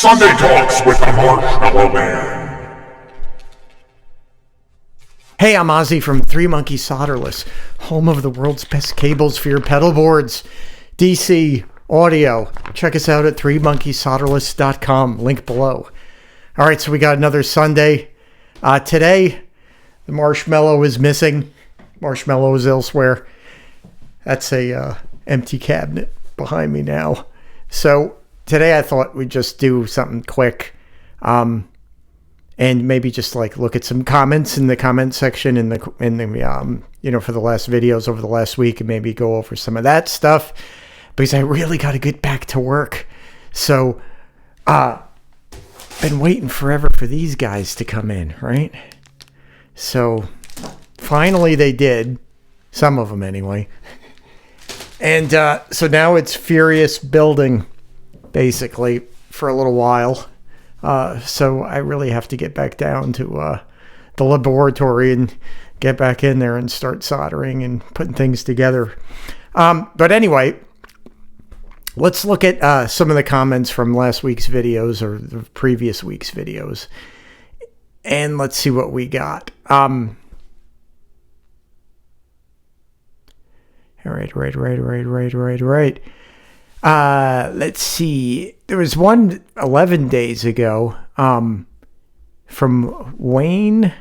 Sunday Talks with the Marshmello Man. Hey, I'm Ossie from Three Monkey Solderless, home of the world's best cables for your pedal boards. DC audio. Check us out at threemonkeysolderless.com. Link below. All right, so we got another Sunday. Today, the Marshmello is missing. Marshmello is elsewhere. That's a empty cabinet behind me now. So today I thought we'd just do something quick, and maybe just like look at some comments in the comment section in the for the last videos over the last week, and maybe go over some of that stuff because I really got to get back to work. So, been waiting forever for these guys to come in, right? So finally they did, some of them anyway. And so now it's furious building, basically, for a little while. So I really have to get back down to the laboratory and get back in there and start soldering and putting things together. But anyway, let's look at some of the comments from last week's videos or the previous week's videos. And let's see what we got. All right. Let's see. There was one 11 days ago from Wayne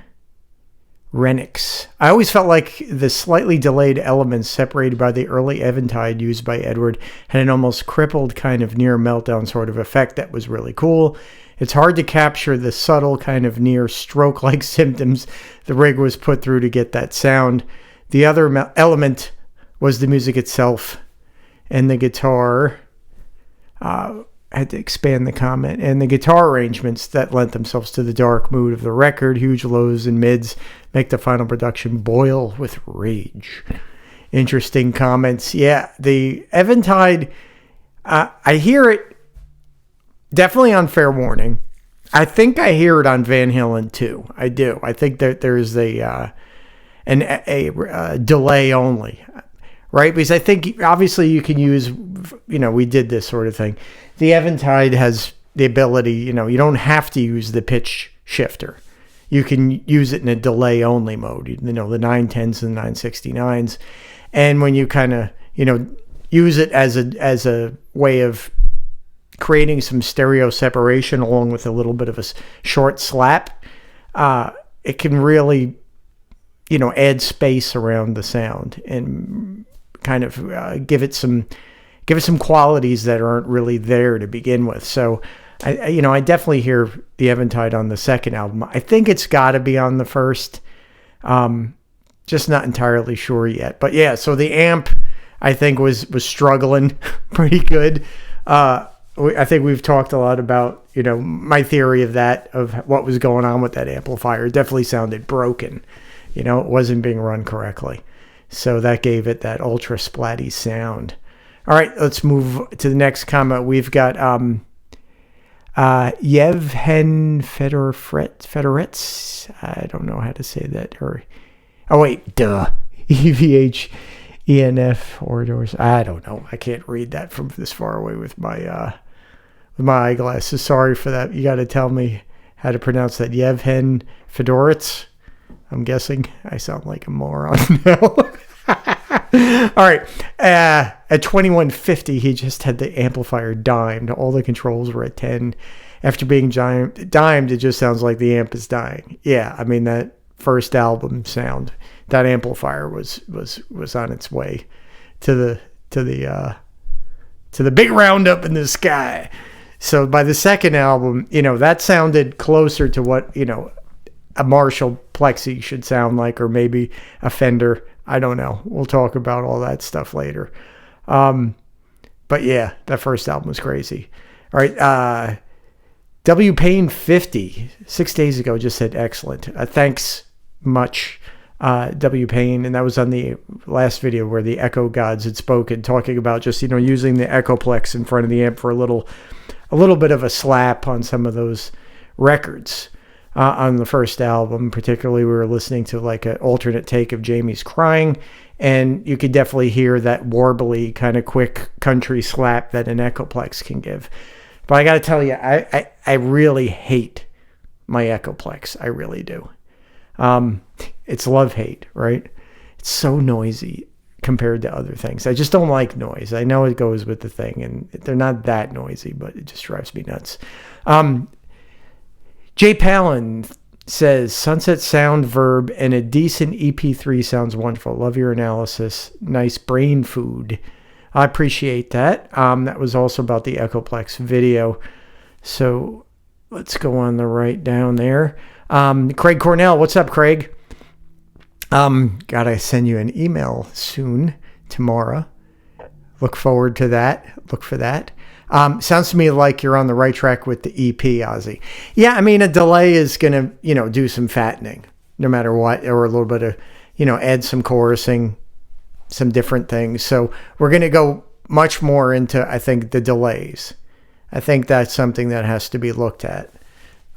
Renix. I always felt like the slightly delayed elements separated by the early eventide used by Edward had an almost crippled kind of near meltdown sort of effect that was really cool. It's hard to capture the subtle kind of near stroke-like symptoms the rig was put through to get that sound. The other element was the music itself, and the guitar. Had to expand the comment. And the guitar arrangements that lent themselves to the dark mood of the record, huge lows and mids, make the final production boil with rage. Interesting comments. Yeah, the Eventide, I hear it definitely on Fair Warning. I think I hear it on Van Halen too. I do. I think that there's a delay only. Right? Because I think, obviously, you can use, we did this sort of thing. The Eventide has the ability, you don't have to use the pitch shifter. You can use it in a delay-only mode, the 910s and the 969s. And when you kind of, use it as a way of creating some stereo separation along with a little bit of a short slap, it can really, add space around the sound and kind of give it some qualities that aren't really there to begin with. So I definitely hear the Eventide on the second album. I think it's got to be on the first. Just not entirely sure yet. But yeah, so the amp I think was struggling pretty good. I think we've talked a lot about my theory of that, of what was going on with that amplifier. It definitely sounded broken. It wasn't being run correctly. So that gave it that ultra splatty sound. All right, let's move to the next comment. We've got Yevhen Fedorets. I don't know how to say that. EVHENF Oradors. I don't know. I can't read that from this far away with my eyeglasses. Sorry for that. You got to tell me how to pronounce that. Yevhen Fedorets. I'm guessing I sound like a moron now. All right. At 2150, he just had the amplifier dimed. All the controls were at 10. After being dimed, it just sounds like the amp is dying. Yeah, I mean, that first album sound, that amplifier was on its way to the big roundup in the sky. So by the second album, that sounded closer to what, a Marshall Plexi should sound like, or maybe a Fender. I don't know. We'll talk about all that stuff later. But yeah, that first album was crazy. All right. W Payne 50, 6 days ago, just said excellent. Thanks much, W Payne. And that was on the last video where the Echo Gods had spoken, talking about just, using the Echoplex in front of the amp for a little bit of a slap on some of those records. On the first album, particularly, we were listening to like an alternate take of Jamie's Crying, and you could definitely hear that warbly kind of quick country slap that an Echoplex can give. But I got to tell you, I really hate my Echoplex. I really do. It's love-hate, right? It's so noisy compared to other things. I just don't like noise. I know it goes with the thing, and they're not that noisy, but it just drives me nuts. Jay Palin says, Sunset Sound Verb and a decent EP3 sounds wonderful. Love your analysis. Nice brain food. I appreciate that. That was also about the Echoplex video. So let's go on the right down there. Craig Cornell. What's up, Craig? Gotta send you an email soon, tomorrow. Look forward to that. Look for that. Sounds to me like you're on the right track with the EP, Ossie. Yeah, I mean, a delay is going to, do some fattening no matter what, or a little bit of, add some chorusing, some different things. So we're going to go much more into, I think, the delays. I think that's something that has to be looked at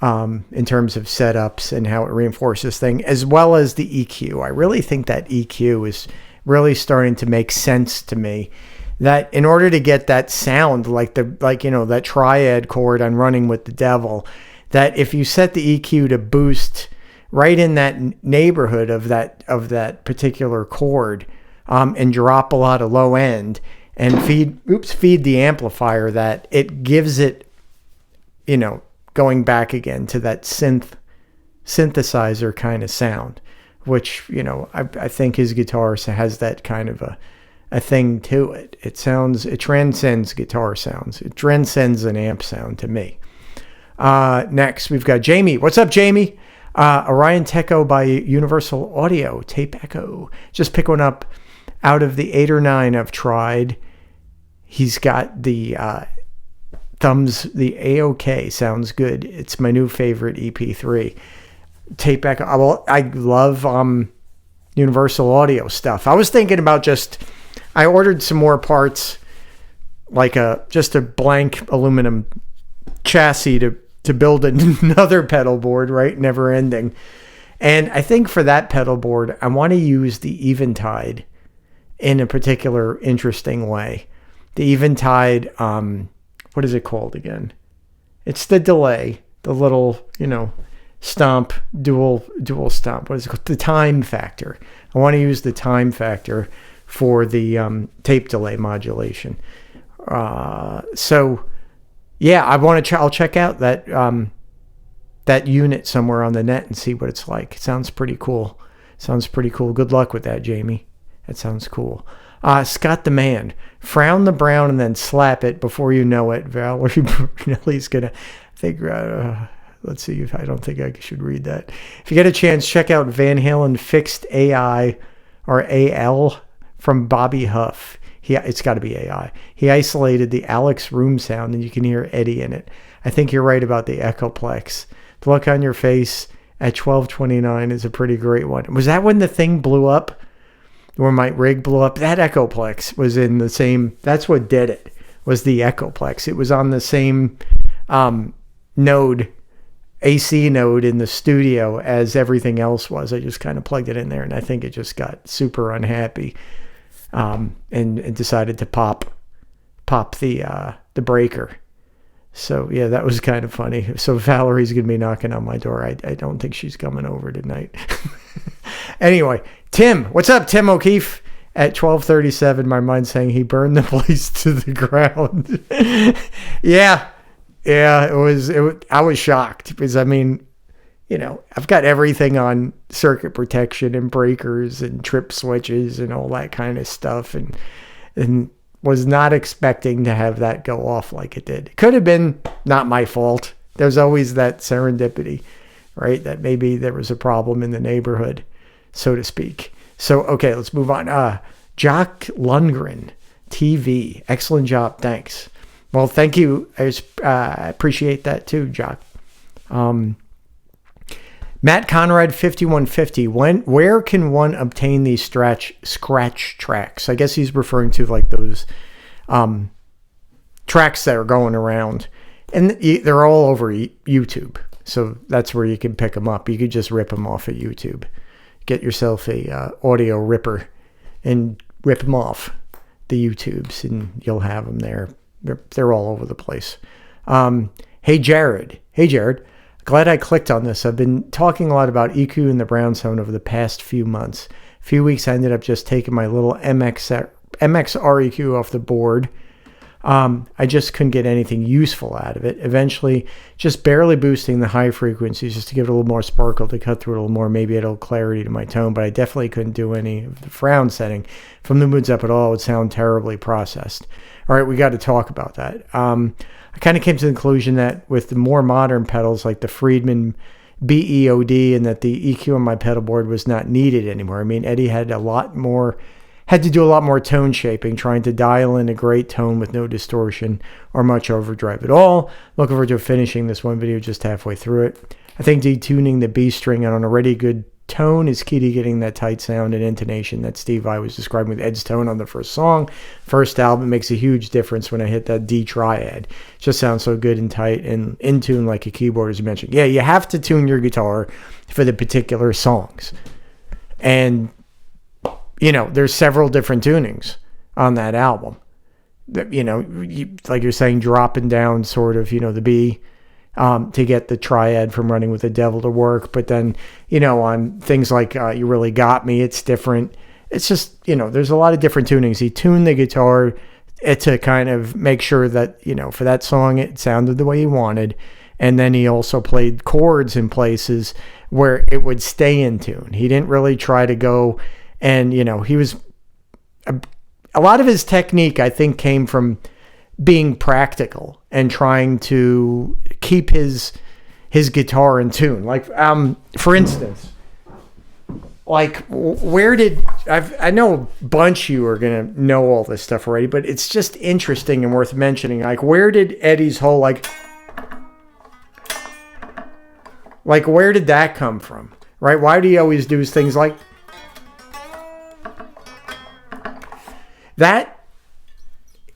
in terms of setups and how it reinforces things, as well as the EQ. I really think that EQ is really starting to make sense to me. That in order to get that sound that triad chord on Running with the Devil, that if you set the EQ to boost right in that neighborhood of that particular chord, and drop a lot of low end and feed the amplifier, that it gives it, going back again to that synthesizer kind of sound, which, I think his guitar has that kind of a thing to it. It transcends guitar sounds. It transcends an amp sound to me. Next, we've got Jamie. What's up, Jamie? Orion Techo by Universal Audio, Tape Echo. Just pick one up out of the 8 or 9 I've tried. He's got the thumbs, the AOK sounds good. It's my new favorite EP3. Tape Echo. I love Universal Audio stuff. I was thinking about I ordered some more parts, like just a blank aluminum chassis to build another pedal board, right? Never ending. And I think for that pedal board, I want to use the Eventide in a particular interesting way. The Eventide, what is it called again? It's the delay, the little, stomp, dual stomp. What is it called? The time factor. I want to use the time factor for the tape delay modulation. So yeah, I'll check out that unit somewhere on the net and see what it's like. It sounds pretty cool. Good luck with that, Jamie. That sounds cool. Scott the Man, frown the brown and then slap it before you know it. Valerie Brunelli's gonna think. Let's see if I don't think I should read that. If you get a chance, check out Van Halen Fixed AI or AL from Bobby Huff. It's got to be AI. He isolated the Alex room sound, and you can hear Eddie in it. I think you're right about the Echoplex. The look on your face at 12:29 is a pretty great one. Was that when the thing blew up? When my rig blew up? That Echoplex was in the same. That's what did it. Was the Echoplex. It was on the same node, AC node in the studio as everything else was. I just kind of plugged it in there, and I think it just got super unhappy. And decided to pop the breaker. So yeah, that was kind of funny. So Valerie's gonna be knocking on my door. I don't think she's coming over tonight. Anyway, Tim, what's up, Tim O'Keefe? At 12:37, my mind's saying he burned the place to the ground. Yeah, it was. I was shocked because I've got everything on circuit protection and breakers and trip switches and all that kind of stuff, and was not expecting to have that go off like it did. It could have been not my fault. There's always that serendipity, right? That maybe there was a problem in the neighborhood, so to speak. So, okay, let's move on. Jock Lundgren, TV. Excellent job. Thanks. Well, thank you. I appreciate that too, Jock. Matt Conrad 5150. Where can one obtain these scratch tracks? I guess he's referring to like those tracks that are going around, and they're all over YouTube. So that's where you can pick them up. You could just rip them off of YouTube. Get yourself a audio ripper and rip them off the YouTubes, and you'll have them there. They're all over the place. Hey, Jared. Glad I clicked on this. I've been talking a lot about EQ and the Brown sound over the past few months. A few weeks, I ended up just taking my little MX REQ off the board. I just couldn't get anything useful out of it. Eventually, just barely boosting the high frequencies just to give it a little more sparkle, to cut through it a little more, maybe a little clarity to my tone, but I definitely couldn't do any of the frown setting. From the moods up at all, it would sound terribly processed. All right, we got to talk about that. I kind of came to the conclusion that with the more modern pedals like the Friedman BEOD, and that the EQ on my pedal board was not needed anymore. I mean, Eddie had to do a lot more tone shaping, trying to dial in a great tone with no distortion or much overdrive at all. Looking forward to finishing this one video just halfway through it. I think detuning the B string on an already good tone is key to getting that tight sound and intonation that Steve I was describing with Ed's tone on the first song. First album makes a huge difference when I hit that D triad. It just sounds so good and tight and in tune like a keyboard, as you mentioned. Yeah, you have to tune your guitar for the particular songs. And, there's several different tunings on that album. Like you're saying, dropping down sort of, the B, to get the triad from Running with the Devil to work. But then, on things like You Really Got Me, it's different. It's just, there's a lot of different tunings. He tuned the guitar to kind of make sure that, for that song, it sounded the way he wanted. And then he also played chords in places where it would stay in tune. He didn't really try to go and, he was... A lot of his technique, I think, came from being practical and trying to keep his guitar in tune. Like, for instance, like, I know a bunch of you are going to know all this stuff already, but it's just interesting and worth mentioning. Like, where did Eddie's whole, like where did that come from, right? Why do he always do things like that?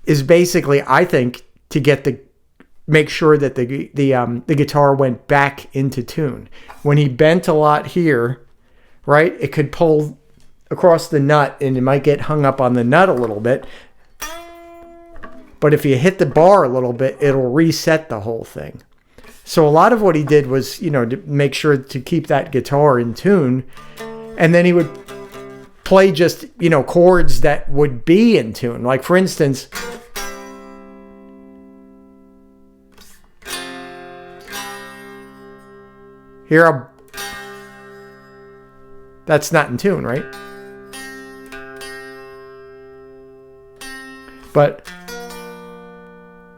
Is basically, I think, to make sure that the guitar went back into tune. When he bent a lot here, right, it could pull across the nut and it might get hung up on the nut a little bit. But if you hit the bar a little bit, it'll reset the whole thing. So a lot of what he did was, to make sure to keep that guitar in tune. And then he would play just, chords that would be in tune. Like, for instance, here, that's not in tune, right? But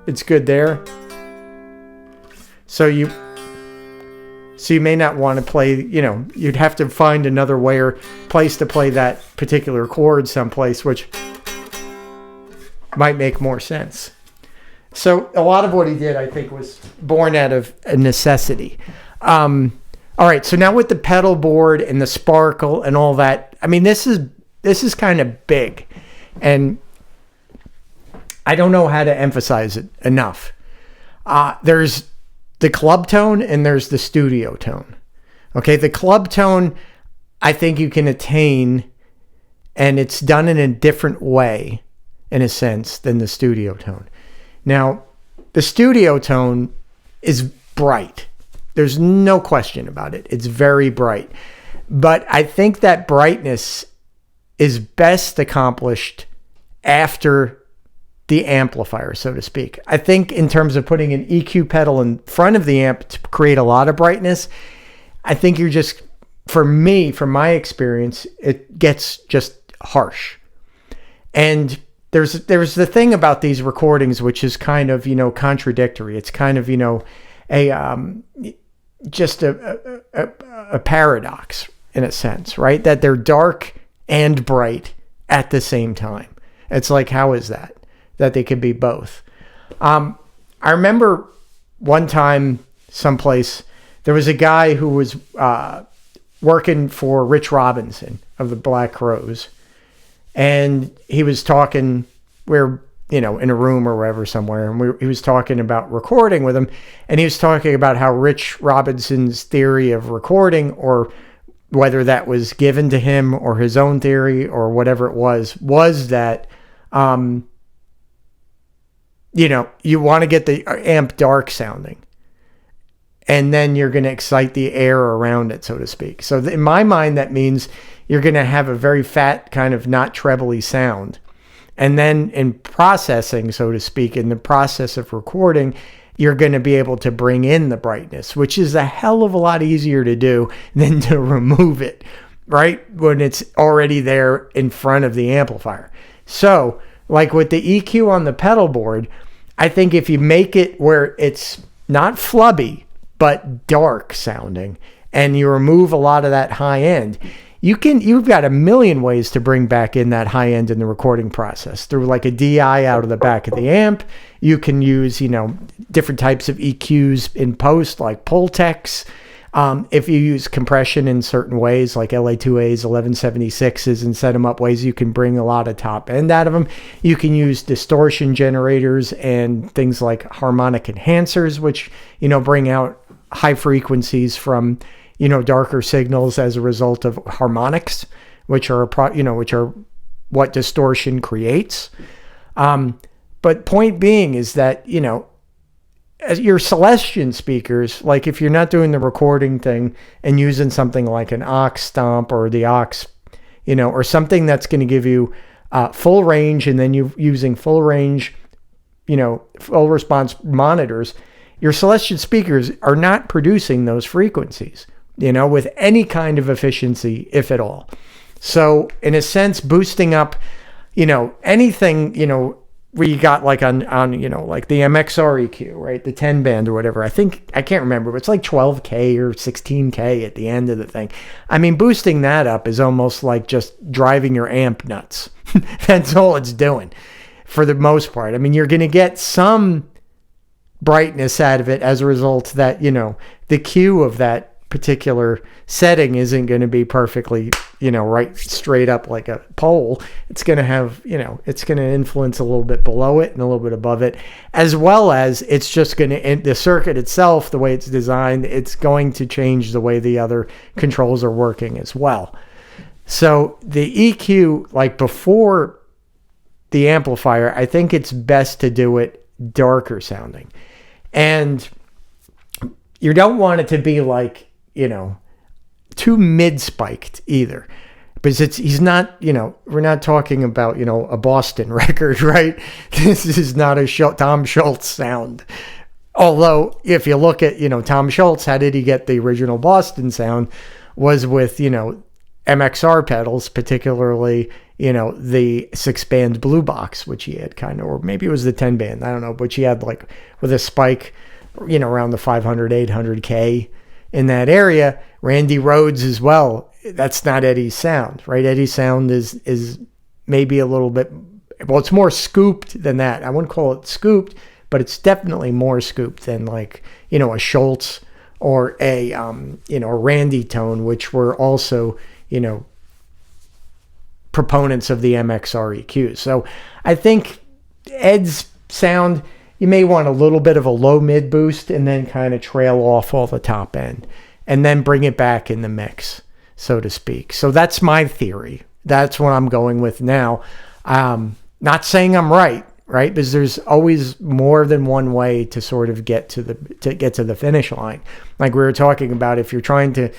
it's good there. So you may not want to play, you'd have to find another place to play that particular chord someplace, which might make more sense. So a lot of what he did, I think, was born out of a necessity. All right, so now with the pedal board and the sparkle and all that, I mean, this is kind of big, and I don't know how to emphasize it enough. There's the club tone and there's the studio tone. Okay, the club tone, I think you can attain, and it's done in a different way, in a sense, than the studio tone. Now, the studio tone is bright. There's no question about it. It's very bright. But I think that brightness is best accomplished after the amplifier, so to speak. I think in terms of putting an EQ pedal in front of the amp to create a lot of brightness, I think you're just, for me, from my experience, it gets just harsh. And there's the thing about these recordings, which is kind of, contradictory. It's kind of, just a paradox in a sense, right? That they're dark and bright at the same time. It's like, how is that they could be both? I remember one time someplace, there was a guy who was working for Rich Robinson of the Black Crowes, and he was talking, we're in a room or wherever somewhere, and he was talking about recording with him, and he was talking about how Rich Robinson's theory of recording, or whether that was given to him or his own theory or whatever it was that you want to get the amp dark sounding. And then you're going to excite the air around it, so to speak. So in my mind, that means you're going to have a very fat, kind of not trebly sound. And then in processing, so to speak, in the process of recording, you're going to be able to bring in the brightness, which is a hell of a lot easier to do than to remove it, right? When it's already there in front of the amplifier. So, like with the EQ on the pedal board, I think if you make it where it's not flubby, but dark sounding, and you remove a lot of that high end, you've got a million ways to bring back in that high end in the recording process through like a DI out of the back of the amp. You can use, different types of EQs in post, like Pultex. If you use compression in certain ways, like LA2As, 1176s, and set them up ways, you can bring a lot of top end out of them. You can use distortion generators and things like harmonic enhancers, which, bring out high frequencies from, darker signals as a result of harmonics, which are what distortion creates. But point being is that, as your Celestion speakers, like if you're not doing the recording thing and using something like an aux stomp or the aux, or something that's going to give you full range, and then you using full range, full response monitors, your Celestion speakers are not producing those frequencies, with any kind of efficiency, if at all. So in a sense, boosting up, anything, where you got like on like the MXR EQ, right? The 10 band or whatever. I can't remember, but it's like 12K or 16K at the end of the thing. I mean, boosting that up is almost like just driving your amp nuts. That's all it's doing for the most part. I mean, you're going to get some brightness out of it as a result that, the Q of that particular setting isn't going to be perfectly, right straight up like a pole. It's going to have, it's going to influence a little bit below it and a little bit above it, as well as it's just going to, the circuit itself, the way it's designed, it's going to change the way the other controls are working as well. So the EQ, like before the amplifier, I think it's best to do it darker sounding. And you don't want it to be like, too mid-spiked either. Because he's not, we're not talking about, a Boston record, right? This is not a Tom Schultz sound. Although, if you look at, Tom Schultz, how did he get the original Boston sound? Was with, MXR pedals, particularly, the 6-band blue box, which he had kind of, or maybe it was the 10-band, I don't know, but he had like with a spike, around the 500, 800K in that area. Randy Rhoads as well. That's not Eddie's sound, right? Eddie's sound is maybe a little bit, well, it's more scooped than that. I wouldn't call it scooped, but it's definitely more scooped than like, a Schultz or a Randy tone, which were also, proponents of the MXR EQ. So I think Ed's sound, you may want a little bit of a low mid boost and then kind of trail off all the top end and then bring it back in the mix, so to speak. So that's my theory. That's what I'm going with now. Not saying I'm right? Because there's always more than one way to sort of get to the finish line. Like we were talking about, if you're trying to,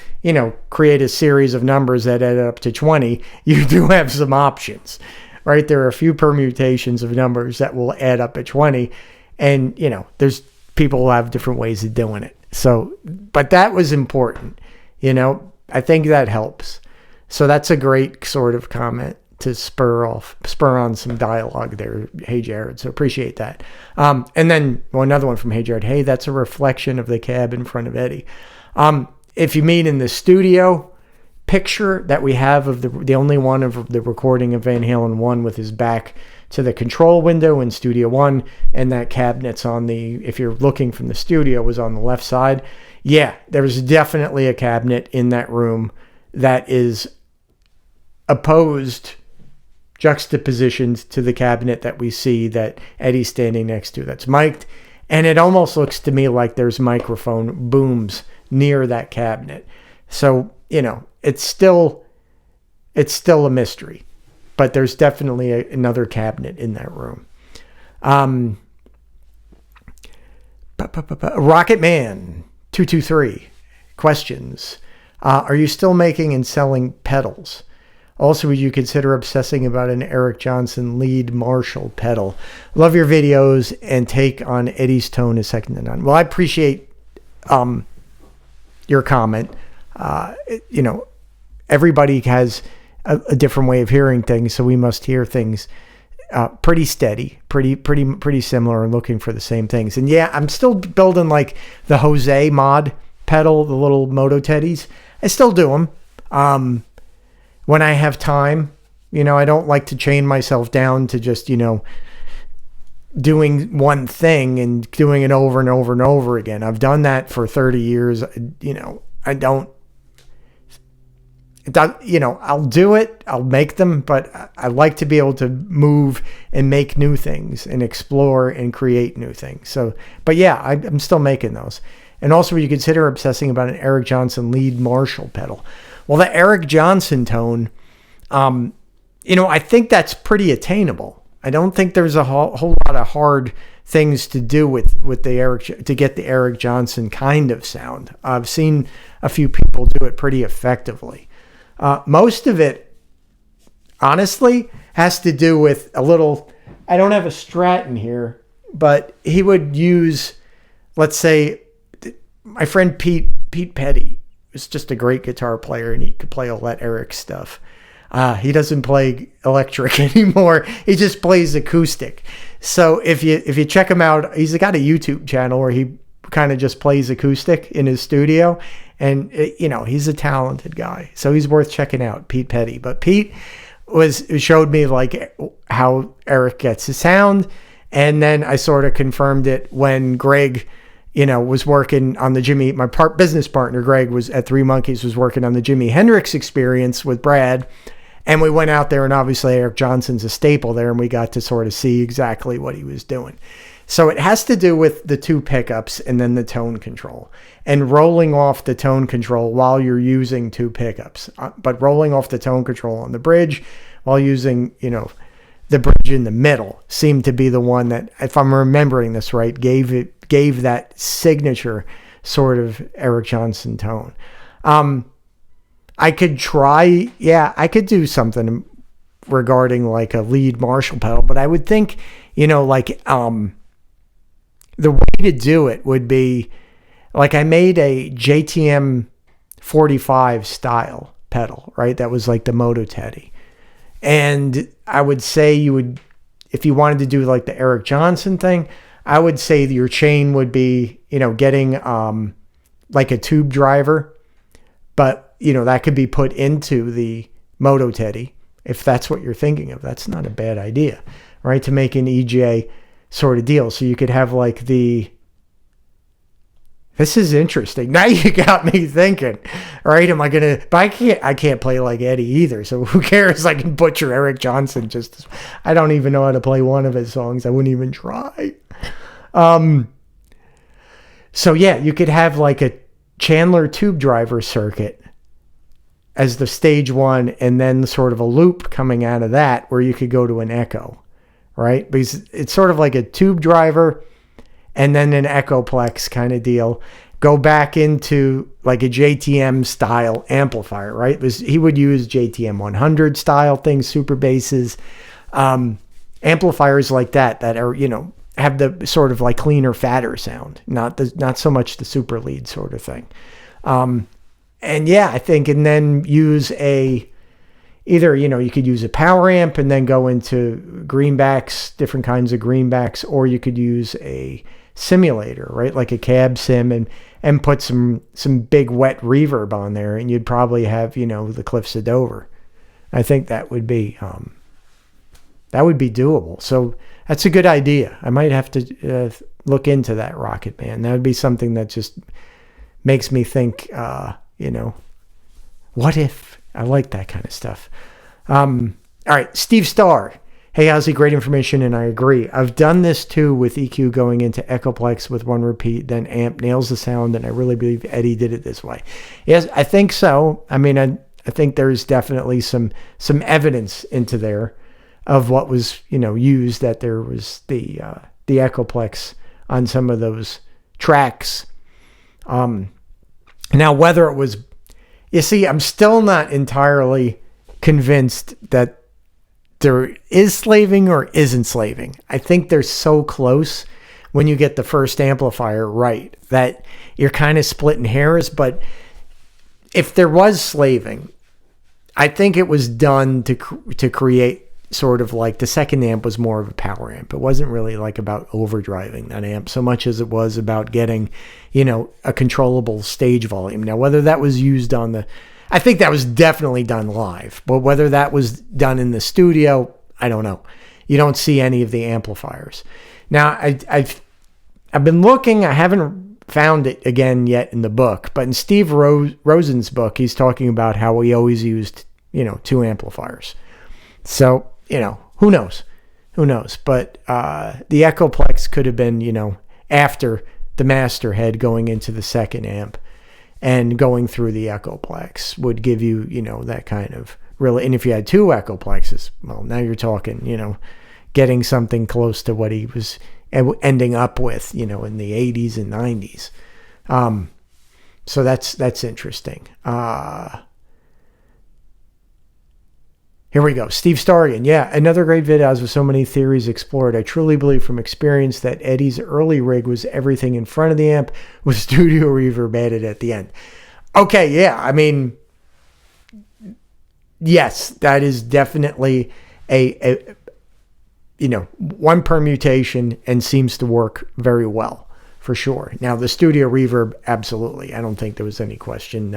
create a series of numbers that add up to 20, you do have some options, right? There are a few permutations of numbers that will add up at 20. And, there's people who have different ways of doing it. So, but that was important, I think that helps. So that's a great sort of comment to spur on some dialogue there. Hey, Jared. So appreciate that. And then another one from Hey, Jared. Hey, that's a reflection of the cab in front of Eddie. If you mean in the studio picture that we have of the only one of the recording of Van Halen 1 with his back to the control window in Studio 1, and that cabinet's on if you're looking from the studio, was on the left side. Yeah, there's definitely a cabinet in that room that is opposed, juxtapositioned to the cabinet that we see that Eddie's standing next to that's mic'd. And it almost looks to me like there's microphone booms near that cabinet. So, it's still a mystery. But there's definitely another cabinet in that room. Rocket Man 223 questions. Are you still making and selling pedals? Also, would you consider obsessing about an Eric Johnson lead Marshall pedal? Love your videos and take on Eddie's tone is second to none. Well, I appreciate your comment. Everybody has a different way of hearing things, so we must hear things pretty steady, pretty similar, and looking for the same things. And yeah, I'm still building like the Jose mod pedal, the little Moto Teddies. I still do them. When I have time, I don't like to chain myself down to just, doing one thing and doing it over and over and over again. I've done that for 30 years. I'll do it, I'll make them, but I like to be able to move and make new things and explore and create new things. So, but yeah, I'm still making those. And also, would you consider obsessing about an Eric Johnson lead Marshall pedal? Well, the Eric Johnson tone, I think that's pretty attainable. I don't think there's a whole lot of hard things to do with the Eric to get the Eric Johnson kind of sound. I've seen a few people do it pretty effectively. Most of it, honestly, has to do with a little. I don't have a Strat in here, but he would use, let's say, my friend Pete Petty was just a great guitar player, and he could play all that Eric stuff. He doesn't play electric anymore. He just plays acoustic. So if you check him out, he's got a YouTube channel where he kind of just plays acoustic in his studio, and he's a talented guy. So he's worth checking out, Pete Petty. But Pete showed me like how Eric gets his sound, and then I sort of confirmed it when Greg was working on the my business partner, Greg, was at Three Monkeys, was working on the Jimi Hendrix Experience with Brad. And we went out there, and obviously Eric Johnson's a staple there, and we got to sort of see exactly what he was doing. So it has to do with the two pickups and then the tone control and rolling off the tone control while you're using two pickups, but rolling off the tone control on the bridge while using, the bridge in the middle seemed to be the one that, if I'm remembering this right, gave that signature sort of Eric Johnson tone. I could I could do something regarding like a lead Marshall pedal, but I would think, the way to do it would be like I made a JTM 45 style pedal, right? That was like the Moto Teddy. And I would say if you wanted to do like the Eric Johnson thing, I would say your chain would be, getting like a tube driver, but that could be put into the Moto Teddy. If that's what you're thinking of, that's not a bad idea, right? To make an EJ sort of deal. So you could have like this is interesting. Now you got me thinking, right? Am I going to, but I can't play like Eddie either. So who cares? I can butcher Eric Johnson I don't even know how to play one of his songs. I wouldn't even try. So yeah, you could have like a Chandler tube driver circuit as the stage one, and then sort of a loop coming out of that where you could go to an echo, right? Because it's sort of like a tube driver and then an Echoplex kind of deal. Go back into like a JTM style amplifier, right? He would use JTM 100 style things, super basses, amplifiers like that are, have the sort of like cleaner, fatter sound, not so much the super lead sort of thing. And yeah, I think, and then use either, you could use a power amp and then go into greenbacks, different kinds of greenbacks, or you could use a simulator, right? Like a cab sim and put some big wet reverb on there, and you'd probably have, the Cliffs of Dover. I think that would be doable. So that's a good idea. I might have to look into that, Rocket Man. That would be something that just makes me think, what if? I like that kind of stuff. All right, Steve Starr. Hey, Ossie, great information, and I agree. I've done this too with EQ going into Echoplex with one repeat, then amp nails the sound, and I really believe Eddie did it this way. Yes, I think so. I mean, I think there's definitely some evidence into there of what was, used, that there was the Echoplex on some of those tracks. Now, whether it was, you see, I'm still not entirely convinced that there is slaving or isn't slaving. I think they're so close when you get the first amplifier right that you're kind of splitting hairs. But if there was slaving, I think it was done to create sort of like the second amp was more of a power amp. It wasn't really like about overdriving that amp so much as it was about getting, a controllable stage volume. Now, whether that was used I think that was definitely done live, but whether that was done in the studio, I don't know. You don't see any of the amplifiers. Now, I've been looking, I haven't found it again yet in the book, but in Steve Rosen's book, he's talking about how he always used, 2 amplifiers. So, who knows? But the Echoplex could have been, after the master head going into the second amp and going through the Echoplex would give you, that kind of really. And if you had 2 Echoplexes, well, now you're talking, getting something close to what he was ending up with, in the 80s and 90s. So that's interesting. Here we go. Steve Starian. Yeah, another great vid as with so many theories explored. I truly believe from experience that Eddie's early rig was everything in front of the amp with studio reverb added at the end. Okay, yeah. I mean, yes, that is definitely a one permutation and seems to work very well for sure. Now, the studio reverb, absolutely. I don't think there was any question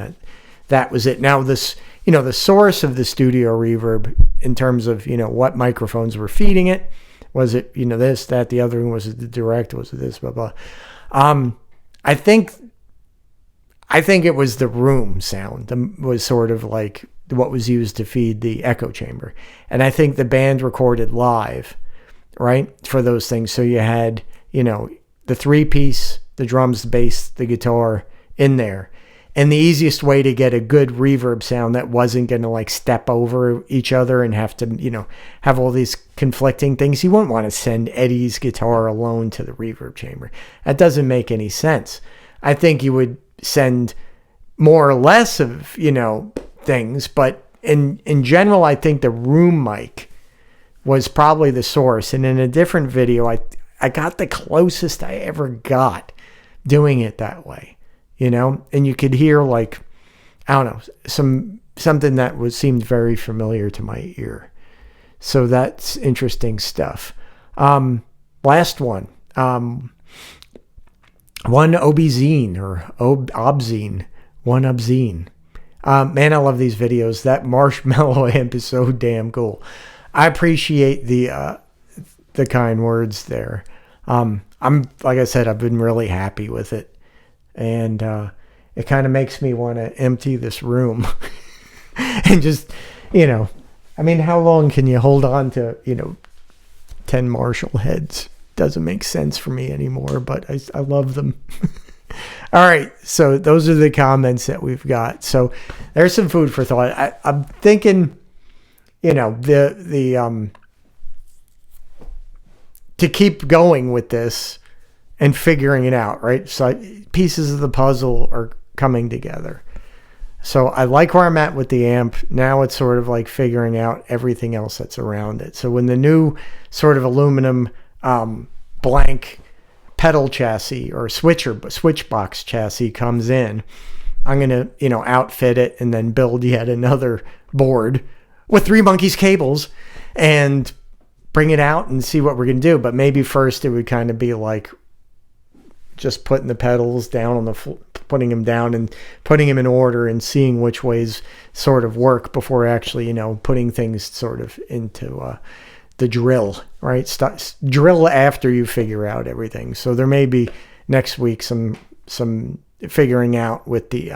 that was it. Now, this, the source of the studio reverb in terms of, what microphones were feeding it. Was it, this, that, the other one? Was it the direct? Was it this, blah, blah. I think it was the room sound was sort of like what was used to feed the echo chamber. And I think the band recorded live, right, for those things. So you had, the 3-piece, the drums, the bass, the guitar in there. And the easiest way to get a good reverb sound that wasn't going to like step over each other and have to, have all these conflicting things. You wouldn't want to send Eddie's guitar alone to the reverb chamber. That doesn't make any sense. I think you would send more or less of, things. But in general, I think the room mic was probably the source. And in a different video, I got the closest I ever got doing it that way. And you could hear like, I don't know, something that seemed very familiar to my ear. So that's interesting stuff. Last one, one Obzine or Obzine, one Obzine. Man, I love these videos. That Marshmello amp is so damn cool. I appreciate the kind words there. I'm like I said, I've been really happy with it. And it kind of makes me want to empty this room and just, I mean, how long can you hold on to, 10 Marshall heads? Doesn't make sense for me anymore, but I love them. All right. So those are the comments that we've got. So there's some food for thought. I'm thinking, to keep going with this and figuring it out, right? So pieces of the puzzle are coming together. So I like where I'm at with the amp. Now it's sort of like figuring out everything else that's around it. So when the new sort of aluminum blank pedal chassis or switch box chassis comes in, I'm going to, outfit it and then build yet another board with 3 Monkeys cables and bring it out and see what we're going to do. But maybe first it would kind of be like just putting the pedals down on the putting them down and putting them in order and seeing which ways sort of work before actually, putting things sort of into the drill, right? Drill after you figure out everything. So there may be next week some figuring out with the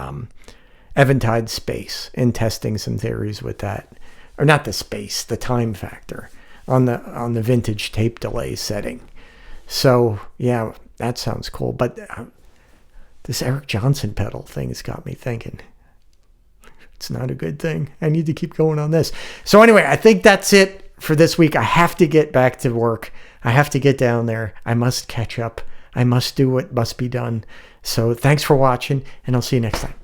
Eventide space and testing some theories with that, or not the space, the time factor on the vintage tape delay setting. So yeah, that sounds cool. But this Eric Johnson pedal thing has got me thinking. It's not a good thing. I need to keep going on this. So anyway, I think that's it for this week. I have to get back to work. I have to get down there. I must catch up I must do what must be done. So thanks for watching, and I'll see you next time.